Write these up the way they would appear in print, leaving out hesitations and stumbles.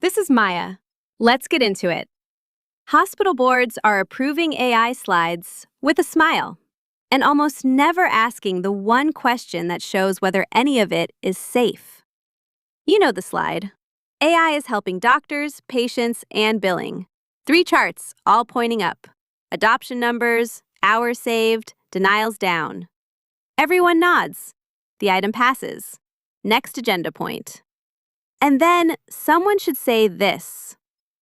This is Maya. Let's get into it. Hospital boards are approving AI slides with a smile and almost never asking the one question that shows whether any of it is safe. You know the slide. AI is helping doctors, patients, and billing. 3 charts, all pointing up. Adoption numbers, hours saved, denials down. Everyone nods. The item passes. Next agenda point. And then someone should say this.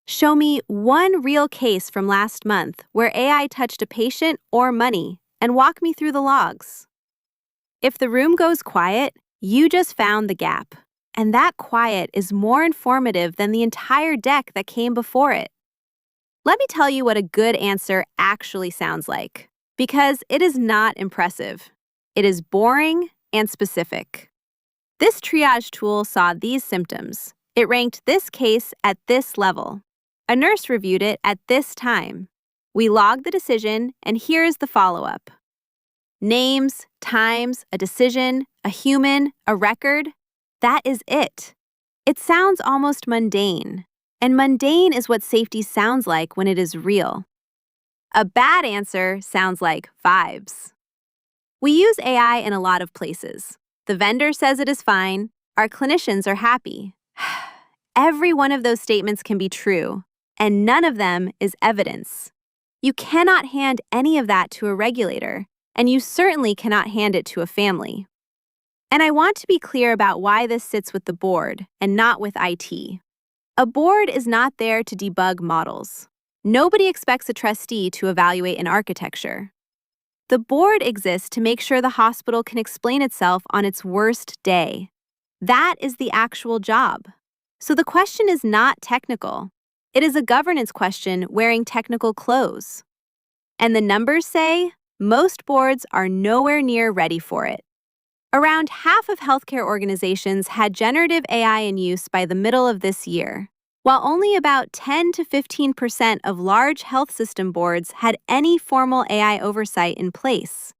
Show me one real case from last month where AI touched a patient or money and walk me through the logs. If the room goes quiet, you just found the gap. And that quiet is more informative than the entire deck that came before it. Let me tell you what a good answer actually sounds like, because it is not impressive. It is boring and specific. This triage tool saw these symptoms. It ranked this case at this level. A nurse reviewed it at this time. We logged the decision, and here's the follow-up. Names, times, a decision, a human, a record. That is it. It sounds almost mundane, and mundane is what safety sounds like when it is real. A bad answer sounds like vibes. We use AI in a lot of places. The vendor says it is fine. Our clinicians are happy. Every one of those statements can be true, and none of them is evidence. You cannot hand any of that to a regulator, and you certainly cannot hand it to a family. And I want to be clear about why this sits with the board and not with IT. A board is not there to debug models. Nobody expects a trustee to evaluate an architecture. The board exists to make sure the hospital can explain itself on its worst day. That is the actual job. So the question is not technical. It is a governance question wearing technical clothes. And the numbers say most boards are nowhere near ready for it. Around half of healthcare organizations had generative AI in use by the middle of this year, while only about 10 to 15% of large health system boards had any formal AI oversight in place.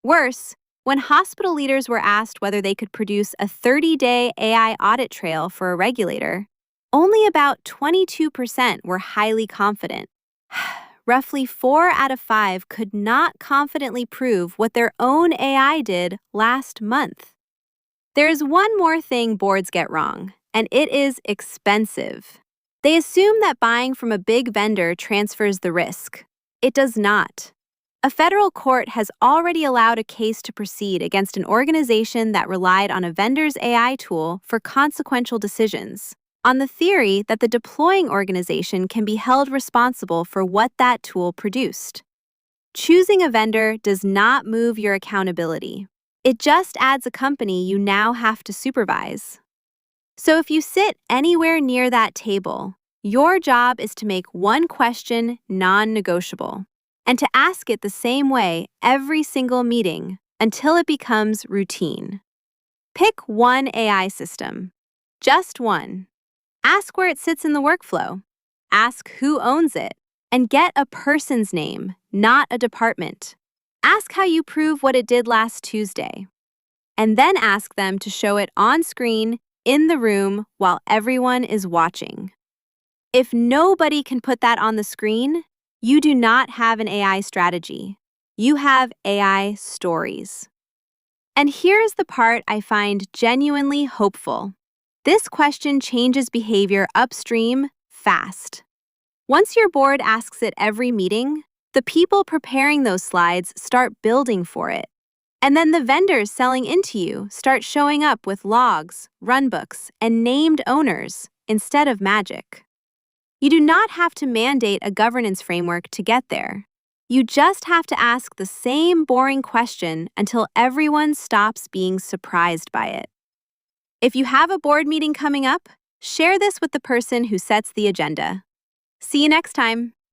Worse, when hospital leaders were asked whether they could produce a 30-day AI audit trail for a regulator, only about 22% were highly confident. Roughly 4 out of 5 could not confidently prove what their own AI did last month. There is one more thing boards get wrong, and it is expensive. They assume that buying from a big vendor transfers the risk. It does not. A federal court has already allowed a case to proceed against an organization that relied on a vendor's AI tool for consequential decisions, on the theory that the deploying organization can be held responsible for what that tool produced. Choosing a vendor does not move your accountability. It just adds a company you now have to supervise. So if you sit anywhere near that table, your job is to make one question non-negotiable and to ask it the same way every single meeting until it becomes routine. Pick one AI system, just one. Ask where it sits in the workflow. Ask who owns it, and get a person's name, not a department. Ask how you prove what it did last Tuesday. And then ask them to show it on screen, in the room, while everyone is watching. If nobody can put that on the screen, you do not have an AI strategy. You have AI stories. And here's the part I find genuinely hopeful. This question changes behavior upstream fast. Once your board asks it every meeting, the people preparing those slides start building for it. And then the vendors selling into you start showing up with logs, runbooks, and named owners instead of magic. You do not have to mandate a governance framework to get there. You just have to ask the same boring question until everyone stops being surprised by it. If you have a board meeting coming up, share this with the person who sets the agenda. See you next time.